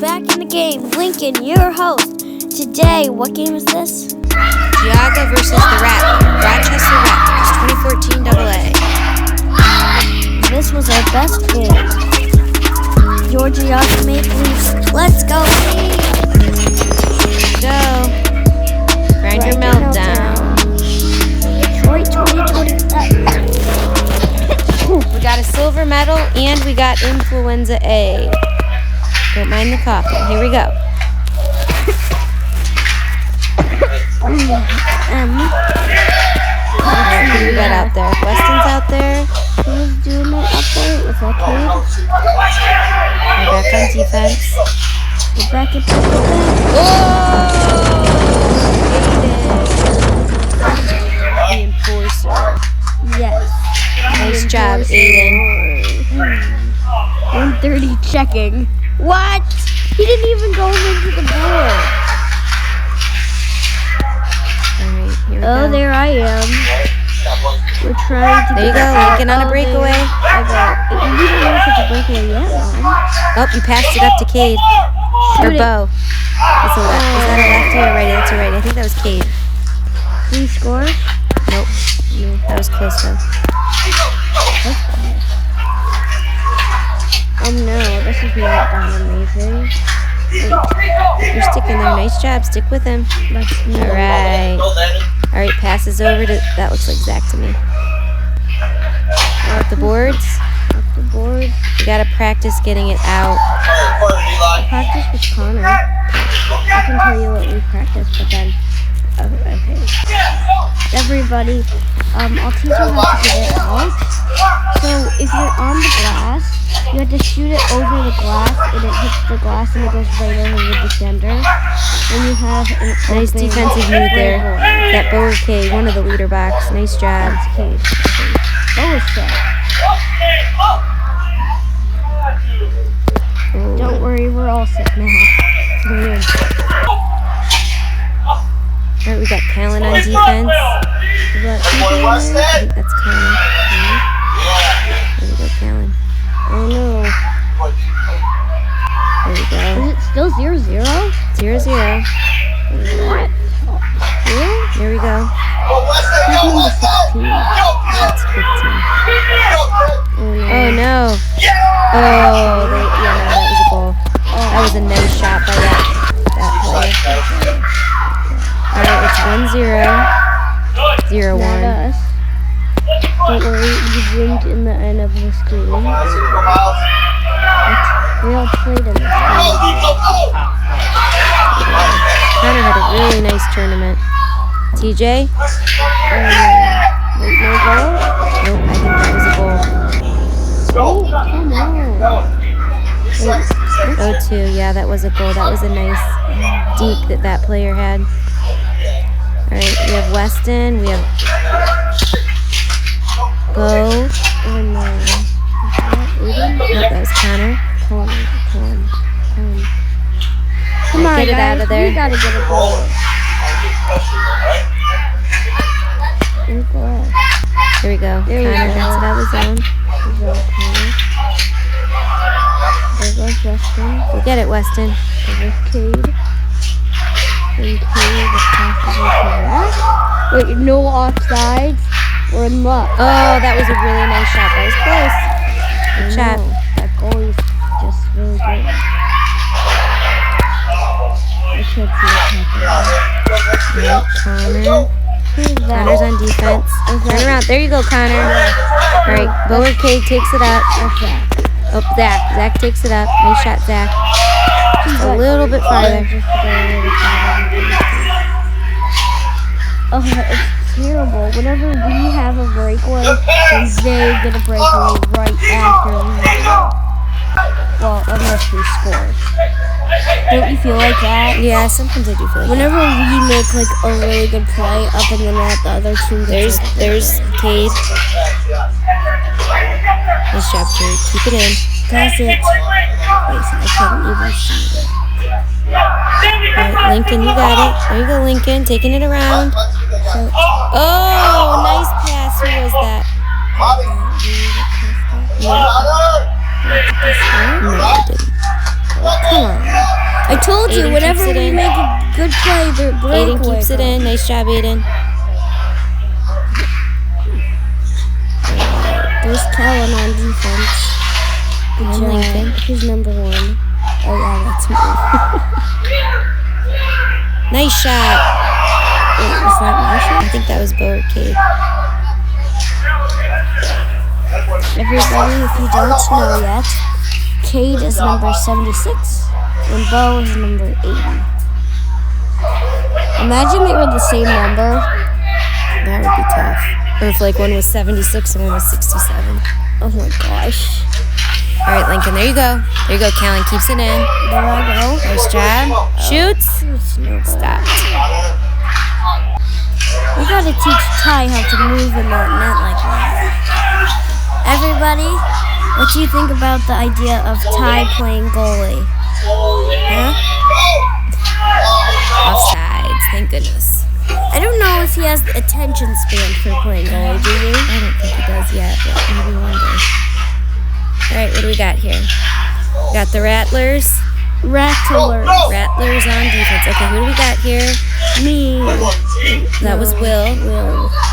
back in the game. Lincoln, your host. Today, what game is this? Giaga versus the Rochester Raptors, 2014 AA. This was our best game. Georgia Giaga Maple Leafs. Let's go, Go. Grinder Meltdown. Detroit 2020. We got a silver medal and we got influenza A. Don't mind the coughing. Here we go. Who we got out there? Weston's out there. Who's doing it up there? Is that Cade? We're back on defense. We're back at the The enforcer. Yes. Nice job, Aiden. 130 checking. What? He didn't even go into the board. Alright, here we go. Oh, there I am. We're trying to There you go, Lincoln on a breakaway. I got. You didn't know such a breakaway yet, Mom. Oh, you passed it up to Cade. Or Bo. Is that a lefty or a righty? That's a righty. I think that was Cade. Did he score? Nope. No, that was close though. Oh no, this is not that amazing. You're sticking there. Nice job. Stick with him. Alright. Alright, passes over to... That looks like Zach to me. Off the boards. Off the board. You gotta practice getting it out. I practice with Connor. I can tell you what we practiced, but then... Okay. Everybody, I'll teach you how to get it out. So, if you're on the glass, you have to shoot it over the glass, and it hits the glass, and it goes right over the defender. And you have an Nice defensive move there. That Bo or Cade, one of the leader box. Nice job. That's Cade. Bo is set. Ooh. Don't worry, we're all set now. Alright, we got Callan on defense. Is that I think that's Callan. There we go, Callan. Oh no. There we go. Is it still 0-0? 0-0. What? Really? There we go. Who's number 16? That's 15. Oh no. Oh no. Oh, yeah, no, that was a goal. That was a nice shot by that player. Alright, it's 1-0. 0-1. Not us. Don't worry, we zoomed in the end of the screen. We all played in the screen. Connor had a really nice tournament. TJ? Wait, no goal? Nope, I think that was a goal. Oh, come on. 0-2, yeah, that was a goal. That was a nice deke that player had. Alright, we have Weston, we have Bo. Oh no. Nope, that was Connor. Come on, Get it guys. out of there. We gotta get a goal. Here we go. There we Connor go. gets it out of the zone. There goes Weston. Go get it, Weston. There goes Cade. And Cade is possibly correct. Wait, no offsides. We're in luck. Oh, that was a really nice shot. That was close. Good shot. That goal is just really good. I can't see it happening. Yep, Connor. Who's that? Connor's on defense. Turn around. There you go, Connor. All right, Bo or Cade takes it up. That's Zach. Oh, Zach. Zach takes it up. Nice shot, Zach. Just a little bit farther. Oh, it's terrible. Whenever we have a breakaway, then they get a breakaway right after we go. Well, unless we score. Don't you feel like that? Yeah, sometimes I do feel like Whenever we make like a really good play up in the net, the other team gets There's Cade. Nice job, Cade. Keep it in. That's it. Wait, I couldn't even see it. Alright, Lincoln, you got it. There you go, Lincoln. Taking it around. Oh, nice pass. Who was that? No, I didn't. Come on. told you, Aiden whenever keeps it we in. make a good play, the breakaway. Aiden keeps it in. Nice job, Aiden. There's Callan on defense. Good And job. Lincoln. Who's number 1? Oh yeah, that's me. Nice shot. Wait, was that my shot? I think that was Bo or Cade. Everybody, if you don't know yet, Cade is number 76 and Bo is number 80. Imagine they were the same number. That would be tough. Or if like one was 76 and one was 67. Oh my gosh. All right, Lincoln, there you go. There you go, Callan keeps it in. There I go. Nice job. Shoots. It's no good. Stop. We gotta teach Ty how to move in that net like that. Everybody, what do you think about the idea of Ty playing goalie? Huh? Offsides, thank goodness. I don't know if he has the attention span for playing goalie, do you? I don't think he does yet, but maybe one day. All right, what do we got here? We got the Rattlers. Rattlers. Rattlers on defense. Okay, who do we got here? Me. That was Will.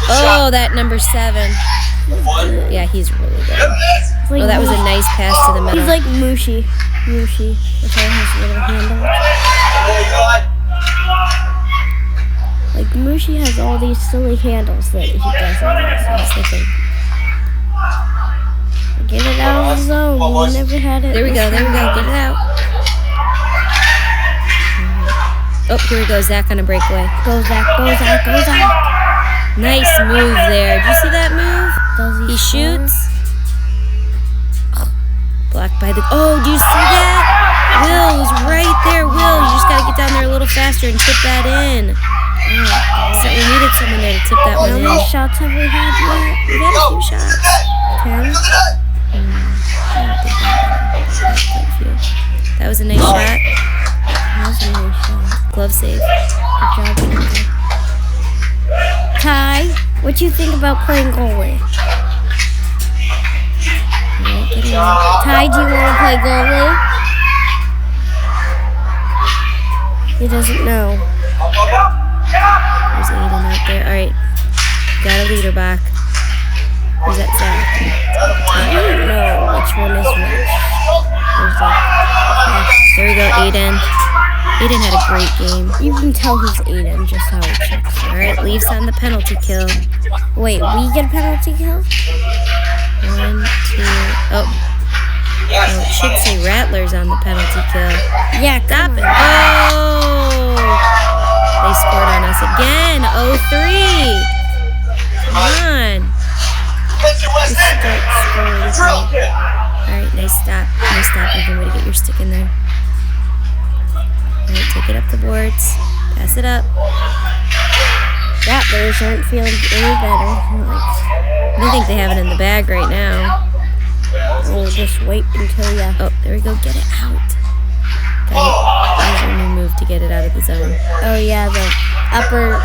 Oh, that number 7. Yeah, he's really good. Like Oh, that was a nice pass to the middle. He's like Mushy. Mushy. Okay, his little handle. Like Mushy has all these silly handles that he doesn't. That's the thing. Get it out of the zone. We never had it. There we go. There we go. Get it out. Oh, here we go. Zach on a breakaway. Go Zach. Go Zach. Go Zach. Nice move there. Did you see that move? Does He score? shoots. Blocked by the... Oh, do you see that? Will was right there. Will, you just got to get down there a little faster and tip that in. So we needed someone there to tip that one How in. many shots have we had yet? We got a few shots. 10? That was a nice shot. That was a nice shot. Glove save. Good job. Ty, what do you think about playing goalie? Ty, do you want to play goalie? He doesn't know. There's Aiden out there. All right. Got a leader back. Where's that Zach? I don't know which one is which. There's like, There we go, Aiden. Aiden had a great game. you can tell who's Aiden just how he checks. All right, Leafs on the penalty kill. Wait, we get a penalty kill? 1, 2. Oh. No, it should say Rattlers on the penalty kill. Yeah, Stop come it. on. Oh! They scored on us again. 0-3. Come on. All right, nice stop. Nice stop. Even way to get your stick in there. All right, take it up the boards. Pass it up. Rattlers aren't feeling any better. I don't think they have it in the bag right now. We'll just wait until ya. Oh, there we go. Get it out. Use your new move to get it out of the zone. Oh yeah, the upper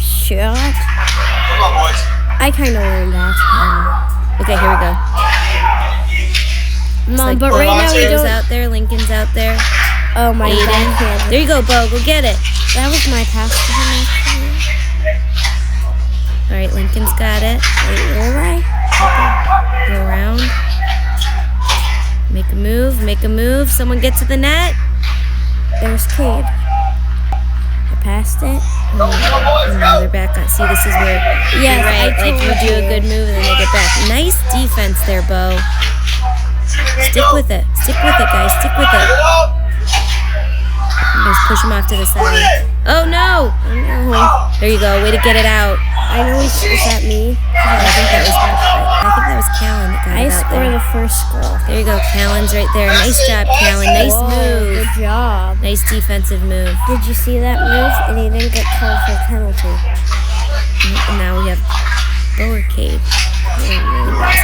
shot. I kind of learned that. Okay, here we go. Mom, Like but right now we Bo's don't. out there. Lincoln's out there. Oh my Aiden. backhand. There you go, Bo. Go get it. That was my pass to him. All right, Lincoln's got it. Wait, where am I? Go around. Make a move. Make a move. Someone get to the net. There's Cade. I passed it. And now they're back on. See, this is where Yes, you're right. I Like you told do a you. good move and then they get back. Nice defense there, Bo. Stick with it. Stick with it, guys. Stick with it. You guys push him off to the side. Oh no! No. There you go. Way to get it out. I know is that me? I think that was Callan that got I it out scored there. the first goal. There you go. Callan's right there. Nice job, Callan. Nice Whoa, move. Good job. Nice defensive move. Did you see that move? And he didn't get called for a penalty. And now we have Bo or Cade.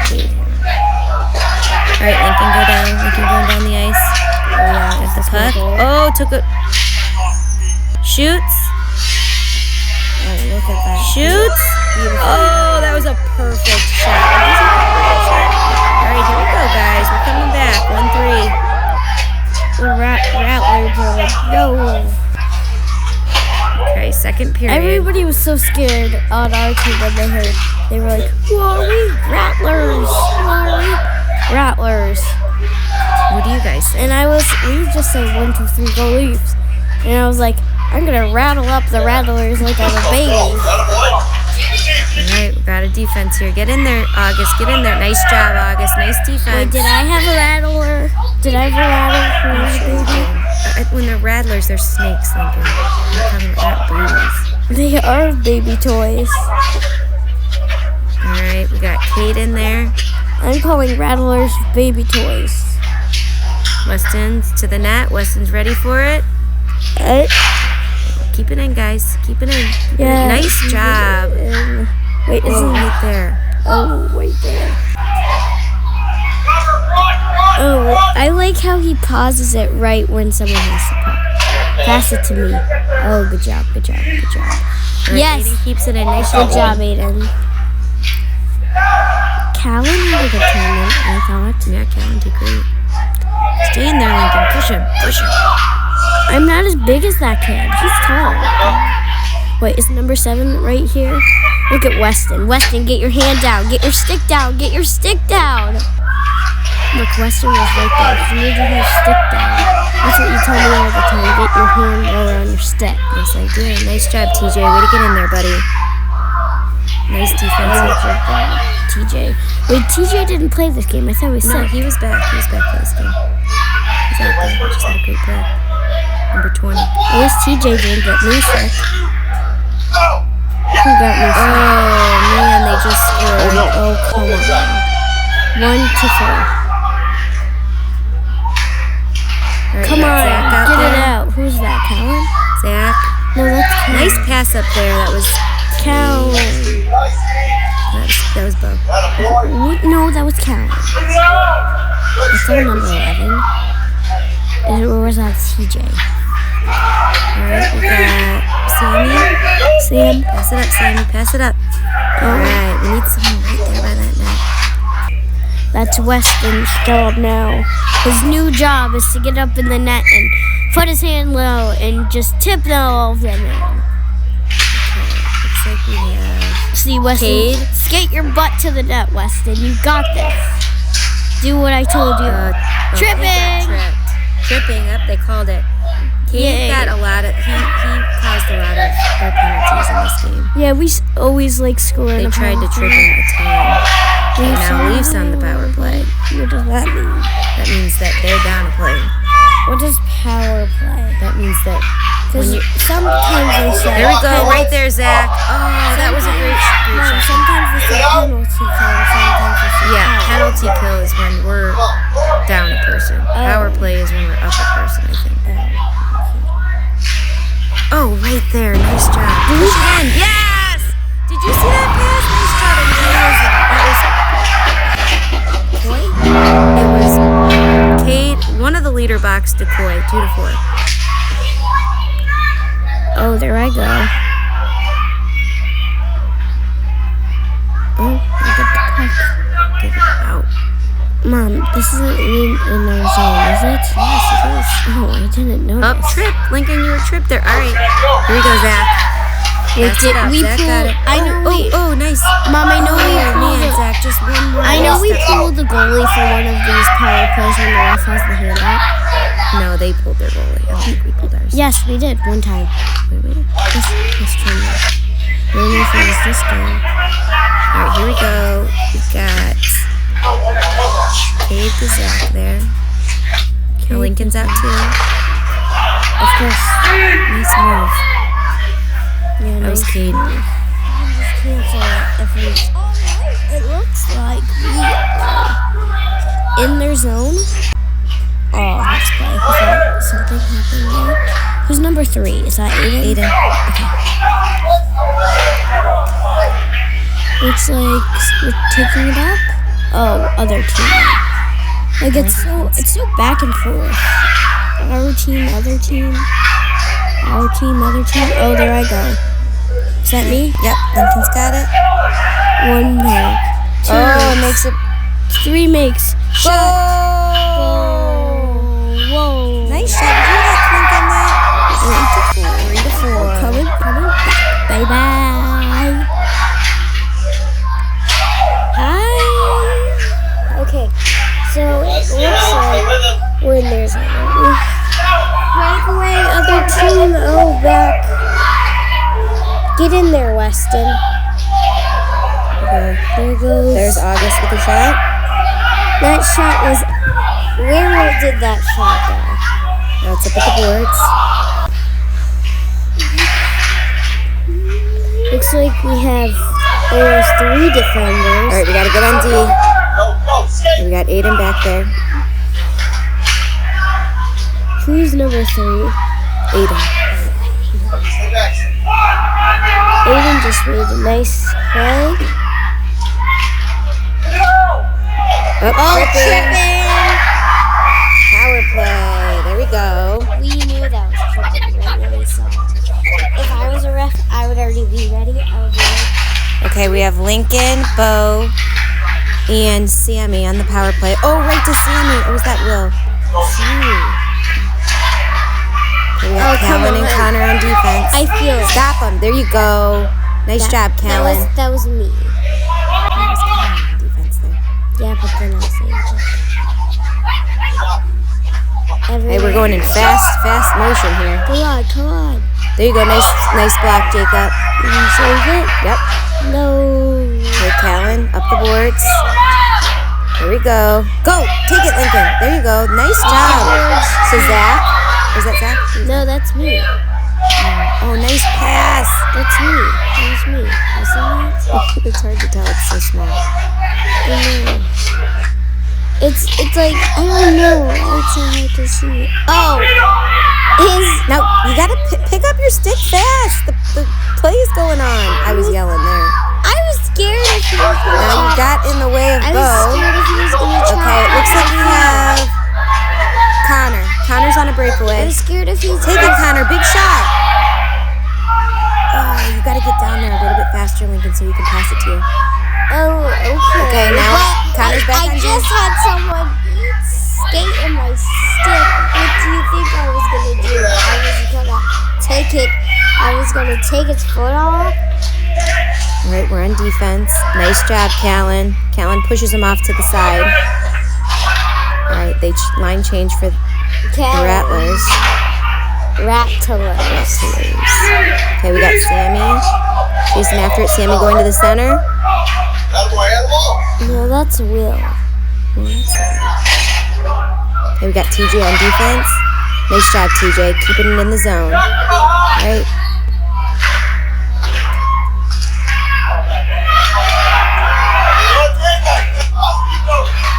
Cade. All right, Lincoln, go down. Lincoln going down the ice. Oh yeah, Got the that's my puck. goal. Oh, took it. Shoots. Oh, look at that. Shoots. Beautiful. Oh, that was a perfect shot. All right, here we go, guys. We're coming back. 1-3. The Rattlers are No. Okay, second period. Everybody was so scared on our team when they heard. They were like, "Who are we? Rattlers! Who are we? Rattlers!" What do you guys say? And we just say 1, 2, 3, go Leafs. And I was like, I'm gonna rattle up the Rattlers like I'm a baby. Alright, we got a defense here. Get in there, August. Get in there. Nice job, August. Nice defense. Wait, did I have a rattler? Did I have a rattler when I was a baby? When they're rattlers, they're snakes, Lincoln. I'm talking about boobies. They are baby toys. Alright, we got Kate in there. I'm calling rattlers baby toys. Weston's to the net. Weston's ready for it. Keep it in, guys. Keep it in. Keep it in. Nice job. Wait, isn't right there? Oh, right there. Oh, I like how he pauses it right when someone has to pass it to me. Oh, good job, good job, good job. Right, Yes. Aiden keeps it in. Nice Good job, Aiden. Callan had a good tournament, I thought. Yeah, Callan did great. Stay in there, Lincoln. Push him. Push him. I'm not as big as that kid. He's tall. Wait, is number 7 right here? Look at Weston. Weston, get your hand down. Get your stick down. Get your stick down. Look, Weston was right there. You need to have your stick down. That's what you tell me all the time. Get your hand lower on your stick. Yes, I do. Nice job, TJ. Way to get in there, buddy. Nice defense. TJ. Wait, TJ didn't play this game. I thought we No, said. he was back. He was back for this game. He's out there. He just had a great play. Number 20. At least TJ didn't get me sick. Who got me sick? Oh, man, they just scored. Oh, come on. 1 to 4. Right, Come on, Zach out get there. it out. Who's that, Callan? Zach. No, that's Callan. Nice pass up there. That was Callan. that was Bo. What? No, that was Callan. It's still number 11. Or was that CJ? Alright, we got Sammy. Sam. Pass it up, Sammy. Pass it up. Alright, we need someone right there by that net. That's Weston's job now. His new job is to get up in the net and put his hand low and just tip all of them in. Okay, looks like we have See, Weston, Cade. skate your butt to the net, Weston. You got this. Do what I told you. Tripping. Tripping up, they called it. He got a lot of, he caused a lot of their penalties in this game. Yeah, we always like scoring. They tried to trip him a ton. And now Leafs on the power play. What does that mean? That means that they're down a play. What does power play? That means that when Because you, sometimes they say. there we go, right there, Zach. Oh, that was a great Mom, shot. sometimes they say penalty kill, sometimes they say Yeah, power. penalty kill is when we're down a person. Power play is when we're up a person, I think. Oh, right there. Nice job. Push again. Yes! Did you see that pass? Nice job. It was Kate, one of the leader box decoy, 2 to 4. Oh, there I go. Oh, I got the puck. Get it out. Mom, this isn't in our zone, is it? Yes, it is. Oh, I didn't notice. Up, trip. Lincoln, you were tripped there. All right. Here we go, Zach. Wait, Pass did it up. we Zach got pull? it. I know we. Oh, nice. Mom, I know we Oh, pulled man, it. Zach, just one more. I know we step. pulled the goalie for one of these power plays when the ref has the hand up. No, they pulled their goalie. I don't think we pulled ours. Yes, we did one time. Wait. This time. I don't know if it was this game. All right, here we go. We got Kate the Zach there. Lincoln's out too. Of course. Nice move. Yeah, That was Kate. Just cancel it if we. It looks like we are in their zone. Oh, let's play. Is that something happened there? Who's number 3? Is that Aiden? Aiden. Looks like we're taking it up. Oh, other team. Like it's so back and forth. Our team, other team. Our team, other team. Oh, there I go. Is that me? Yep, Lincoln's got it. 1 make. 2 it makes. makes it. 3 makes. Whoa! Whoa. Nice shot. Did you hit Lincoln there? Weston, oh, back. Get in there, Weston. Okay. There goes. There's August with the shot. That shot was. Where did that shot go? Now it's up at the boards. Looks like we have almost 3 defenders. All right, we got to get on D. We got Aiden back there. Who's number 3? Aiden. Aiden just made a nice play. Tripping. Power play. There we go. We knew that was tripping right when we saw it. If I was a ref, I would already be ready. I would be ready. Okay, we have Lincoln, Bo, and Sammy on the power play. Oh, right to Sammy. Or was that Will? Okay, we have Calvin and Connor on defense. I feel it. Stop them. There you go. Nice job, Calvin. That was me. That was Calvin on defense there. Yeah, but then I saved it. Hey, we're going in fast motion here. Come on. There you go. Nice block, Jacob. Did you save it? Yep. No. Okay, Calvin, up the boards. There we go. Go! Take it, Lincoln. There you go. Nice job. So, Zach. Is that Zach? No, that's me. Oh, nice pass. That's me. That was me. I saw that. It's hard to tell. It's so small. It's like, I don't know. It's so hard to see. Oh. Now, you got to pick up your stick fast. The play is going on. I was yelling there. I was scared if he was going to Now, you got in the way of I Bo. was scared if he was going to try. Okay, it looks like we have Connor. Connor's on a breakaway. I was scared if he was Take it, Connor. Big shot. Oh, you got to get down there a little bit faster, Lincoln, so we can pass it to you. Oh, okay. Okay, now Connor's back on I just had someone skate in my stick. What do you think I was going to do? I was going to take it. I was going to take its foot off. All right, we're on defense. Nice job, Callan. Callan pushes him off to the side. All right, they line change for the Rattlers. Rattlers. Okay, we got Sammy chasing after it. Sammy going to the center. No, that's Will. Okay, we got TJ on defense. Nice job, TJ. Keeping it in the zone. All right.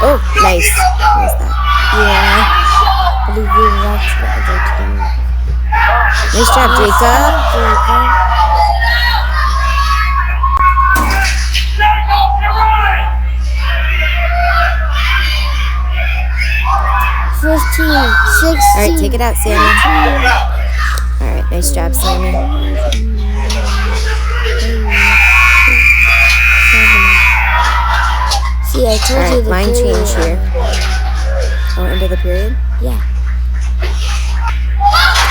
Oh, nice. What was that? Yeah. I believe that's the other team. Nice job, Jacob. 15, 16. All right, take it out, Sammy. All right, nice job, Sammy. See, I told you the line period. change here. Oh, end of the period? Yeah.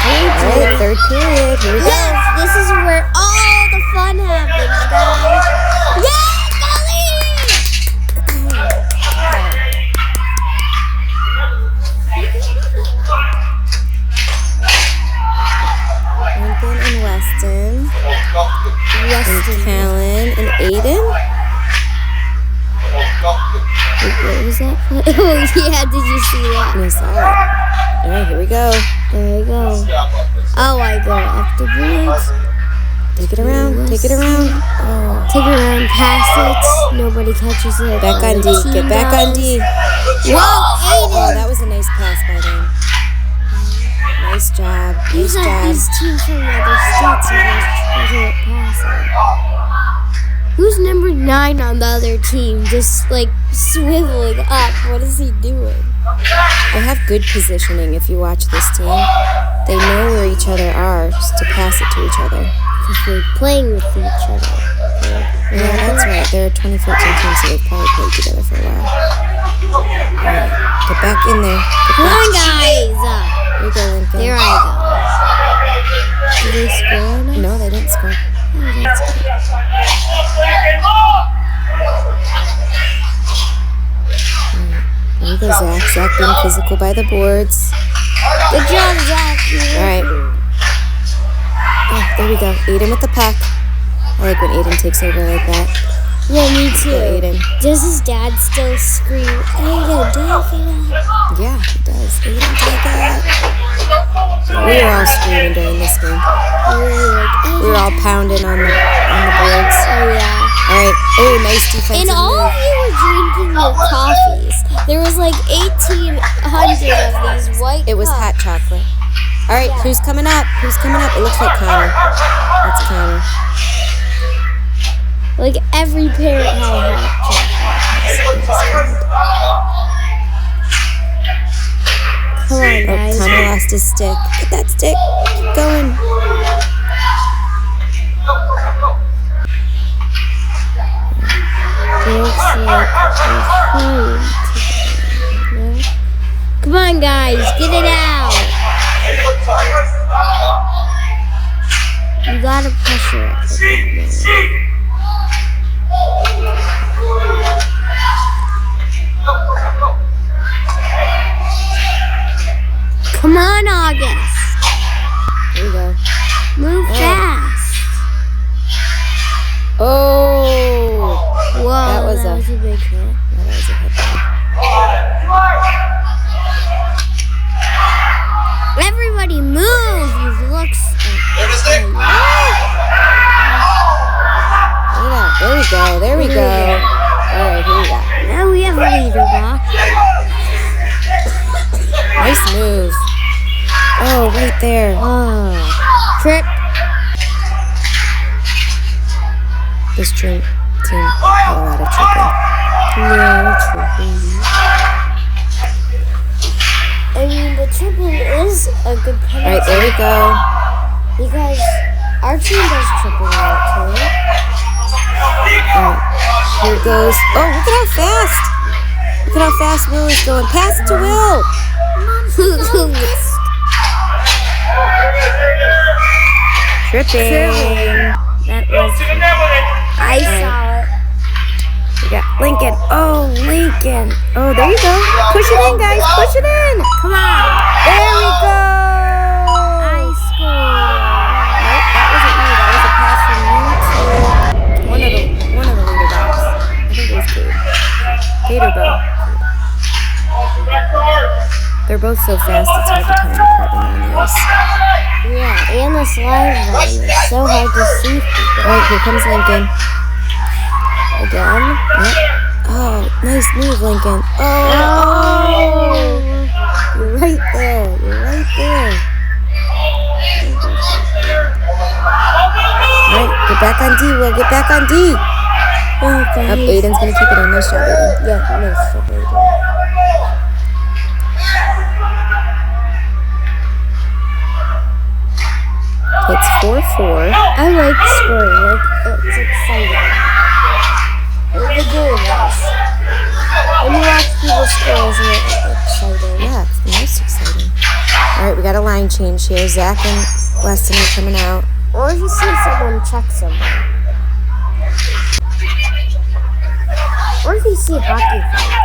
All right, third period. Here we go. Yes, this is where all the fun happens, guys. Yes, Lincoln and Weston. And Callan and Aiden. What was that? Oh, yeah, did you see that? I saw it. All right, here we go. There we go. Oh, I go afterwards. Take it around. Take it around. Oh. Take it around, pass it. Nobody catches it. Back on D. Get back on D. Whoa, Aiden! Oh, that was a nice pass by them. Nice job. Nice job. These teams from other states are just trying to pass it. Who's number 9 on the other team? Just like swiveling up. What is he doing? They have good positioning if you watch this team. They know where each other are just to pass it to each other. Because they're playing with each other. Yeah, that's right. They're a 2014 team, so they've probably played together for a while. Alright, get back in there. Come on, guys! Here you go, Lincoln. There I go. Did they score on us? No, they didn't score. Oh, that's good. There you go, Zach. Zach being physical by the boards. Good job, Zach. All right. there we go. Aiden with the puck. I like when Aiden takes over like that. Yeah, me too. Aiden. Does his dad still scream, Aiden, take it up? Yeah, he does. Aiden, take it. We were all screaming during this game. We were all pounding on the boards. Oh, yeah. All right. Oh, nice defensive And all move. of you were drinking your coffees. There was like 1,800 of these white It was cups. hot chocolate. All right, Yeah. who's coming up? Who's coming up? It looks like Connor. That's Connor. Like every parent had a hot chocolate. Come on, Oh, guys. Connor lost his stick. Get that stick. Keep going. It looks like we're trying to. Come on, guys, get it out. You gotta pressure it. Come on, August. There you go. Move fast. Oh. Whoa, That was a a big hit. That was a hit. Everybody move. You look. There we go. There we go. All right, here we go. Now we have a leader box. Nice move. Oh, right there. Oh. Trip. This team had a lot of tripping. No tripping. I mean, the tripping is a good penalty. All right, there we go. Because our team does tripping a lot too. All right, here it goes. Oh, look at how fast. Look at how fast Will is going. Pass it to Will. Tripping. That was. I saw it. We got Lincoln. Oh, Lincoln. Oh, there you go. Push it in, guys. Push it in. Come on. There we go. I scored. Nope, that wasn't me. That was a pass from you to one of the leader dogs. I think it was Cade. Cade or Bo. They're both so fast, it's hard to tell them apart when they're on the ice. Yeah, and the slide line is so hard to see. All right, here comes Lincoln. Again. Yep. Oh, nice move, Lincoln. Oh. You're right there. You're right there. All right, get back on D, Will. Get back on D. Okay. Up, Aiden's going to keep it on. Nice job, Aiden. Yeah, nice job, Aiden. It's 4-4. I like scoring. It's exciting. The game is. When you watch people score, isn't it exciting? Yeah, it's the most exciting. All right, we got a line change here. Zach and Weston are coming out. Or if you see someone check someone. Or if you see hockey fight.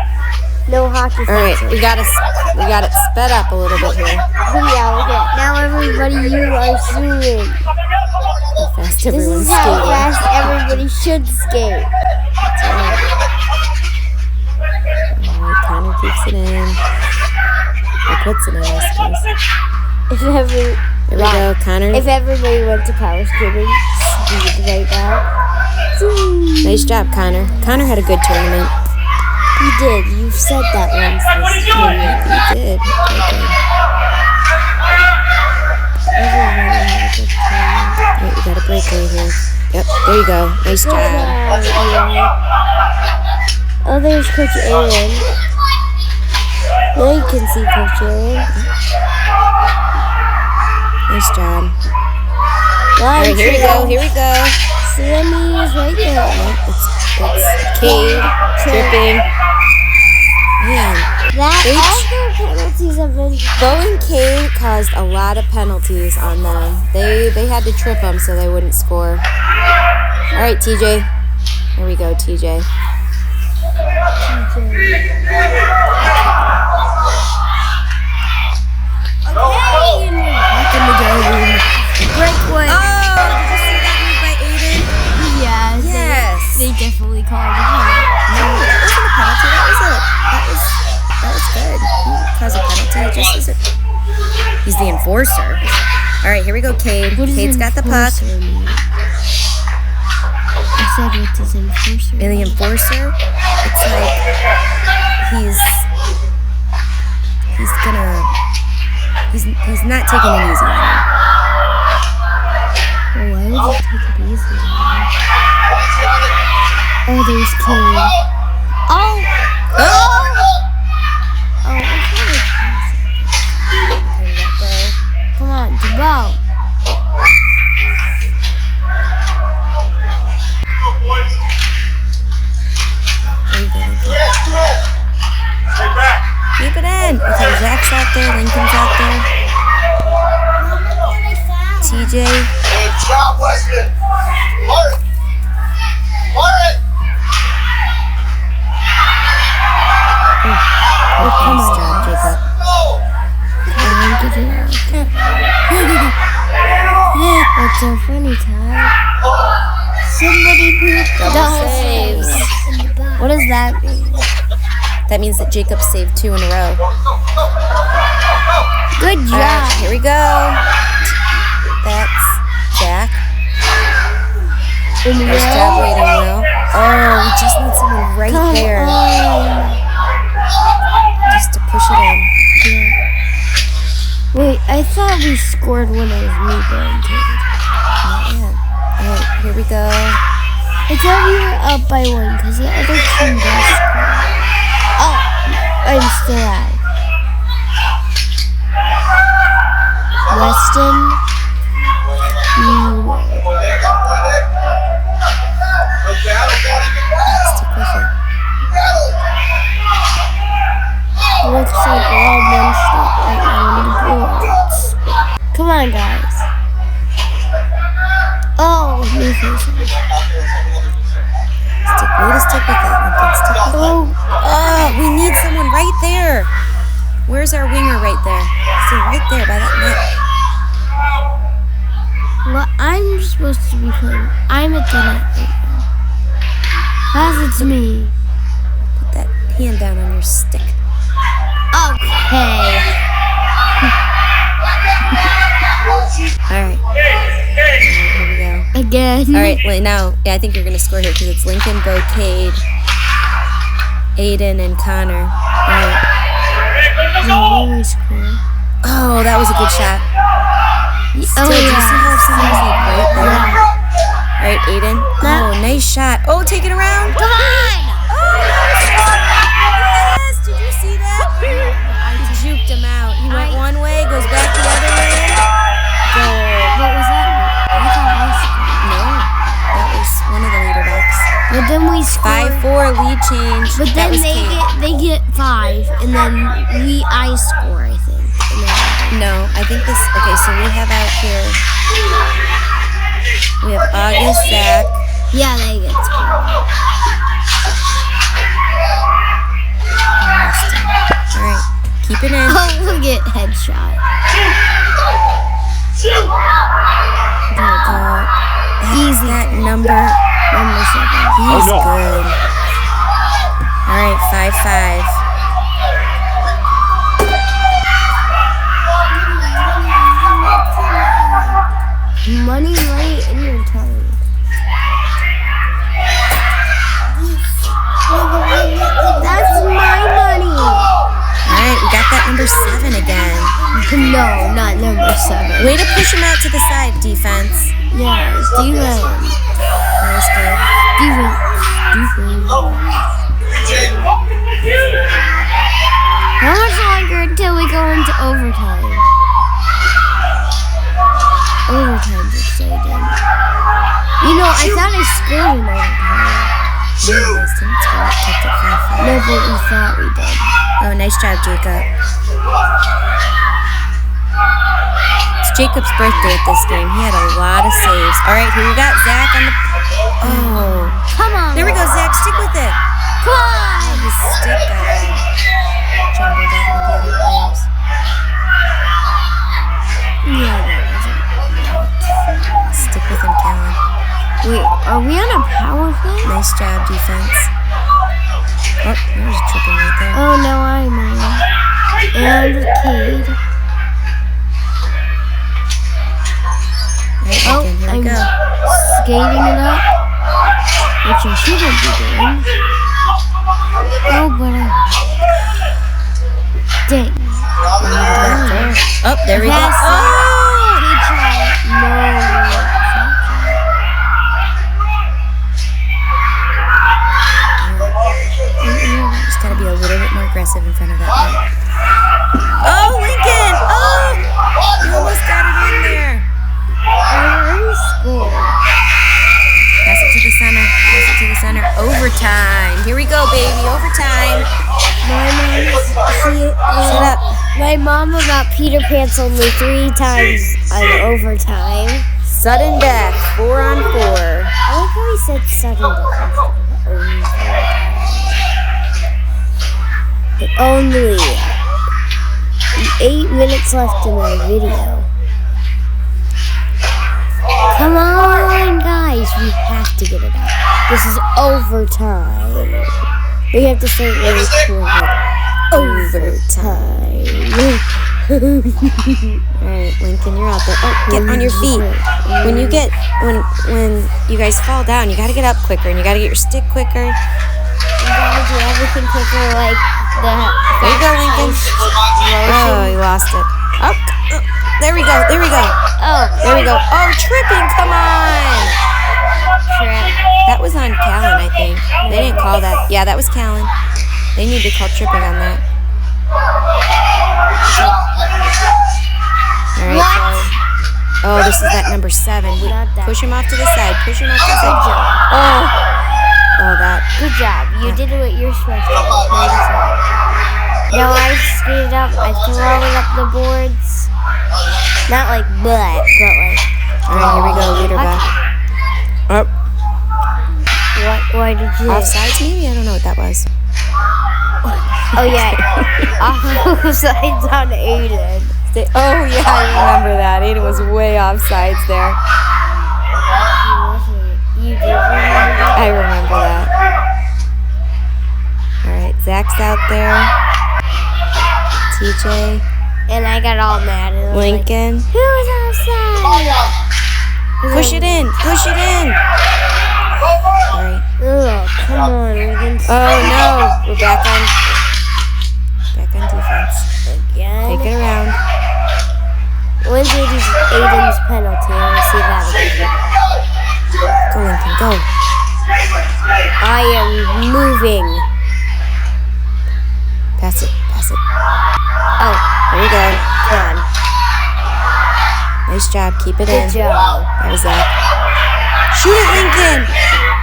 No hockey All right, fights. we got it sped up a little bit here. Yeah, okay. Now everybody, you are zooming. How fast This everyone's is how skating. fast everybody should skate. That's right. All right, Connor keeps it in. Or puts it in, I suppose. There we go, Connor. If everybody went to power skating, speed right now. Nice job, Connor. Connor had a good tournament. You did. You've said that once this tournament. He did. Okay. Everybody had a good tournament. Wait, we got a breakaway here. Yep, there you go. Nice job. Oh, there's Coach Aaron. Now you can see Coach Aaron. Nice job. All All right, here we go. Here we go. Sammy is right there. It's Cade tripping. Man, All their penalties have been. Bo and Cade caused a lot of penalties on them. They had to trip them so they wouldn't score. All right, TJ. Here we go, TJ. Breakaway. Oh, definitely called a penalty. No, that wasn't a penalty. That was good. He caused a penalty. Just as he's the enforcer. All right, here we go, Cade. What does Cade's got the puck. enforcer mean? I said, what does enforcer And the mean? enforcer, it's like he's not taking it easy on him. Well, why would you take it easy? Oh, there's Cade. Oh! Oh! Oh, I'm trying to pass it. There you go. Come on, Debo. Keep it in. Okay, Zach's out there. Lincoln's out there. TJ. Good job, Weston. Mark. Mark. Come Nice on. job, Jacob. What's so funny, Ty? Somebody pooped Double saves. What does that mean? That means that Jacob saved 2 in a row. Good All job. right, here we go. That's Zach. Nice job waiting, Will. Oh, we just need someone right Come there. on. Just to push it in. Wait, I thought we scored when it was me going to. Yeah. All right, here we go. I thought we were up by 1 because the other team does score. Oh, I'm still out. Weston, you Stick with it. looks like we're all bunched up right now on the boards. Come on, guys. Oh, new face. Way to stick with that, Lincoln. Stick with it. Oh, we need someone right there. Where's our winger right there? See, right there by that net. Well, I'm supposed to be playing. I'm at the net right now. Pass it to me. Put that hand down on your stick. Okay. All right. Here we go. Again. All right, wait, now, yeah, I think you're going to score here because it's Lincoln, Bo, Cade, Aiden, and Connor. All right. Always score. Oh, that was a good shot. Still, do you see how someone's like right there? All right, Aiden. Oh, nice shot. Oh, take it around. Come on! Yes, did you see that? I juked him out. He went one way, goes back the other way. Goal. What was that? I thought I scored. No, that was one of the leader backs. But then we scored. 5-4 lead change. But That then was Cade. they get 5, and then I score, I think. And then, No, I think this. Okay, so we have out here. We have August, Zach. yeah, they get scored. All right, keep it in. Oh, look at headshot. Easy. That number 7. He's good. All right, 5-5. Money right in your tongue. That's my money. All right, we got that number 7 again. No, not number 7. Way to push him out to the side, defense. Yeah, defense. That was good. Defense. How much longer until we go into overtime? Overtime's exciting. You know, I thought I scored in overtime. No, you guys didn't score. We kept it 5-5. No, but we thought we did. Oh, nice job, Jacob. It's Jacob's birthday at this game. He had a lot of saves. All right, here we got Zach on the... Oh. Come on. There we go, Zach. Stick with it. Come on. His stick got jumbled up with the other players. Yeah, that wasn't. Stick with him, Callan. Wait, Are we on a power play? Nice job, defense. Oh, there's tripping right there. Oh, no, I'm on. And the kid. Right, Oh, Lincoln, here we I'm go. skating it up, which I shouldn't be doing. Oh, but dang. Oh, there we go. Yes. Oh! Good job. No. Just gotta be a little bit more aggressive in front of that net. Oh, Lincoln! Oh! You almost got it in there. I already scored. Pass it to the center. Pass it to the center. Overtime. Here we go, baby. Overtime. Shut up. My mom about Peter Pan's only 3 times on overtime. Sudden death. 4 on 4. I like how he said sudden death. Only 8 minutes left in my video. Come on, guys. We have to get it out. This is overtime. We have to start really cool. Overtime. Alright, Lincoln, you're out there. Oh, get on your feet. When you guys fall down, you gotta get up quicker and you gotta get your stick quicker. You gotta do everything quicker, like the. There you go, Lincoln. Oh, you lost it. Oh, there we go. There we go. Oh, There we go. Oh, tripping. Come on. crap. That was on Callan, I think. They didn't call that. Yeah, that was Callan. They need to call tripping on that. All right. What? Oh, this is that number 7. Not that. Push him off to the side. Push him off to the side. Oh. Oh, that. Good job. You did what you're supposed to do. Now I speed it up. I throw it up the boards. Not like but like. All right, here we go. Leader back. Up. Why did you? Offsides, maybe? I don't know what that was. Oh yeah. Offsides on Aiden. Oh, yeah, I remember that. Aiden was way offsides there. You did remember that? I remember that. All right, Zach's out there. TJ. And I got all mad. And I was Lincoln. like, who's offside? Push it in. Push it in. All right. Oh, come on. We can Oh, no. We're back on defense. again. Take it around. When's Aiden's penalty? I want to see that again. Go, Lincoln. Go. I am moving. Pass it. Pass it. Oh, There we go. come on. Nice job. Keep it in. Good job. That was Zach. Shoot it, Lincoln.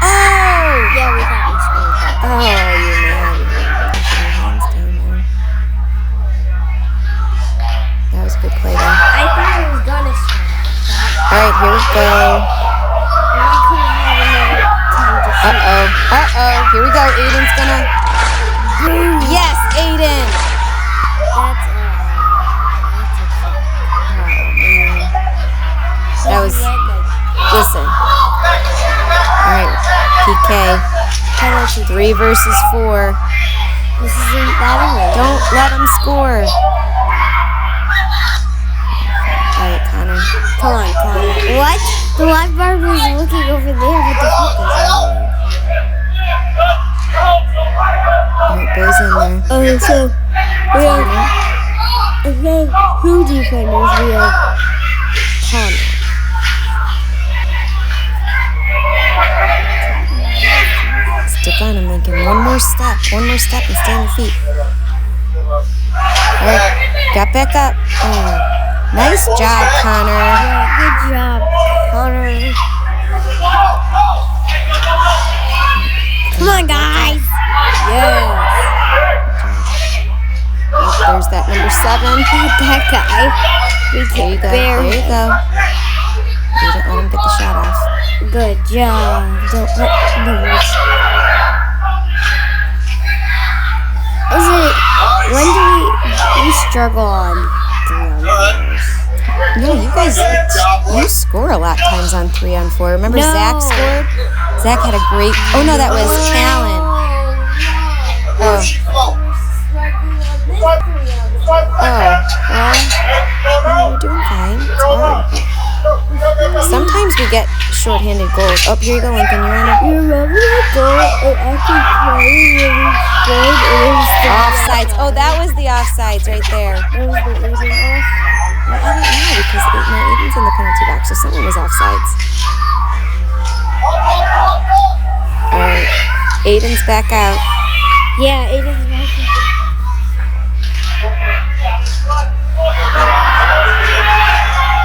Oh. Yeah, we got this one. Oh, you man. Pushing your hands down there. That was a good play, though. I thought I was gonna score. All right, here we go. And I could have had another time to shoot. Uh-oh. Uh-oh. Here we go. Aiden's gonna... Yes, Aiden. That's a That was... Listen. All right. PK. penalty. 3 versus 4. This isn't that away. Don't let him score. All right, Connor. Come on, Connor. What? The lifeguard was looking over there. What the fuck is that? All right, boys in there. Oh, so we have 2 defenders. We have Connor. Stick on him, Lincoln. One more step and stay on your feet. All right, got back up. Oh, nice job, Connor. Yeah, good job, Connor. Come on, guys. Yes. Oh, there's that number 7. That guy. We There you can go. bear There you go. You didn't let him get the shot off. Good job. Don't let numbers. Is it? When do we struggle on 3 on 4s? No, you guys You score a lot times on 3-on-4. Remember No. Zach scored? Zach had a great. Oh no, that was Callan. Oh. Well, you're doing fine. It's hard. Sometimes we get shorthanded goals. Oh, here you go, Lincoln. You're in it. You remember that goal? It actually played really good. It was the Offsides. Oh, that was the offsides right there. That was the Aiden off. Well, I don't know because Aiden's in the penalty box, so someone was offsides. All right, Aiden's back out. Yeah, Aiden's back.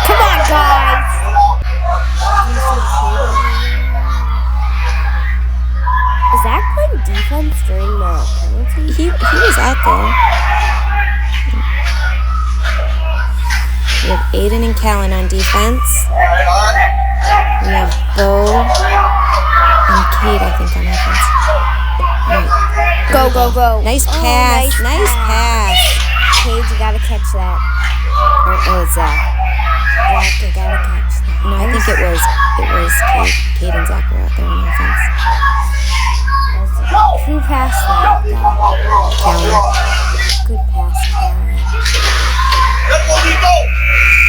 Come on, guys. Is that playing defense during the penalty? He was out there. We have Aiden and Callan on defense. We have Bo and Kate, I think, on offense. Right. Go, go, go. Nice pass. Nice pass. Paige, you gotta catch that. Oh, it's Zach. Zach, you gotta catch that. No, I think it was Kate. Kate and Zach were out there on offense. Who passed that? Callan. Good pass, Callan.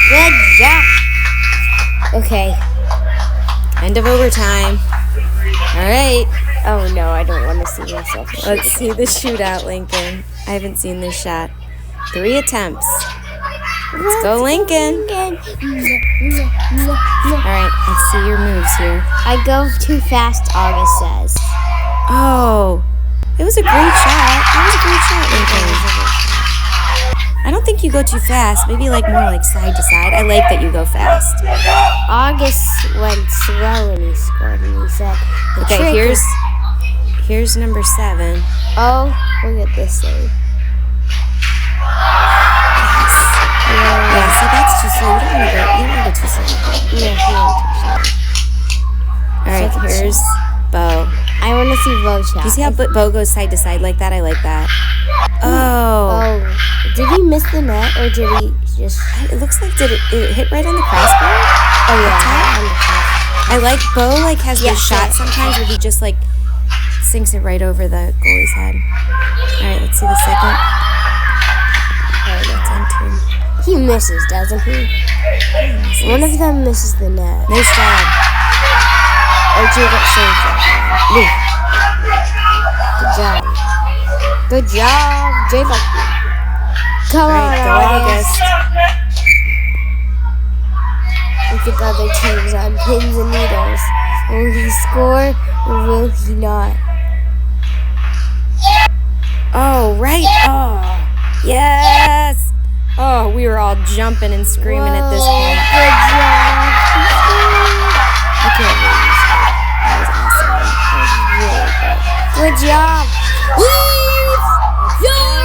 Good job. Okay. End of overtime. All right. Oh no, I don't want to see myself. Let's see the shootout, Lincoln. I haven't seen this shot. 3 attempts. Let's go, Lincoln. All right, let's see your moves here. I go too fast, August says. Oh, it was a great shot. That was a great shot, Lincoln. I don't think you go too fast. Maybe like more like side to side. I like that you go fast. August went slow and he scored and he said, Okay, here's number 7. oh, look at this thing. Yeah, see, that's too slow. You don't want to go too slow. All right, here's Bo. I want to see Bo shot. Do you see how Bo goes side to side like that? I like that. Oh. Oh, did he miss the net or did he just? It looks like it hit right on the crossbar? Oh yeah. I like Bo has Yeah, this shot sometimes where he just like sinks it right over the goalie's head. All right, let's see the second. Oh, that's on 2. He misses, doesn't he? One of them misses the net. Nice job. Or Jacob saves that. Good job. Good job, Jacob. Come on, Go August. I think other teams on pins and needles. Will he score or will he not? Oh, right. Oh, yes. Oh, we were all jumping and screaming at this point. Good job. I can't believe you scored. That was awesome. That was really good. Good job. Leave your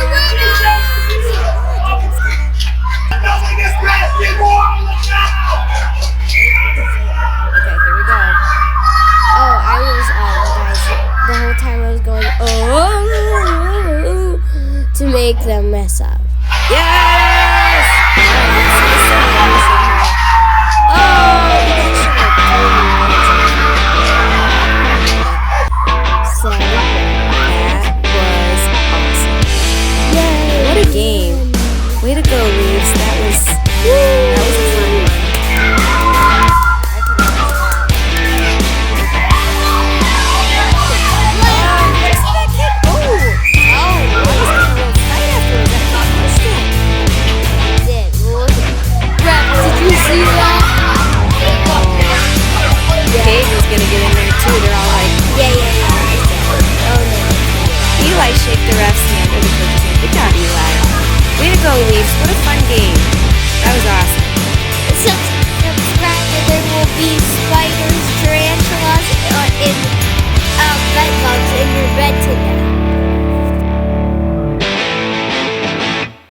Okay, here we go. Oh, I was, guys, the whole time I was going, oh, to make them mess up. Yes! So, That was awesome. yay. What a game. Way to go, Leaves. That was a fun one. I could have done that. Let's see that kid. Oh, I was getting a little tight afterwards. I thought I pushed it. Did, look at Rep, did you see that? Kate was going to get in there too. They're all like, Yeah. Oh, no. Eli shake the ref's hand or the coach's hand. Good job, Eli. Way to go, Leafs. What a fun game. That was awesome. So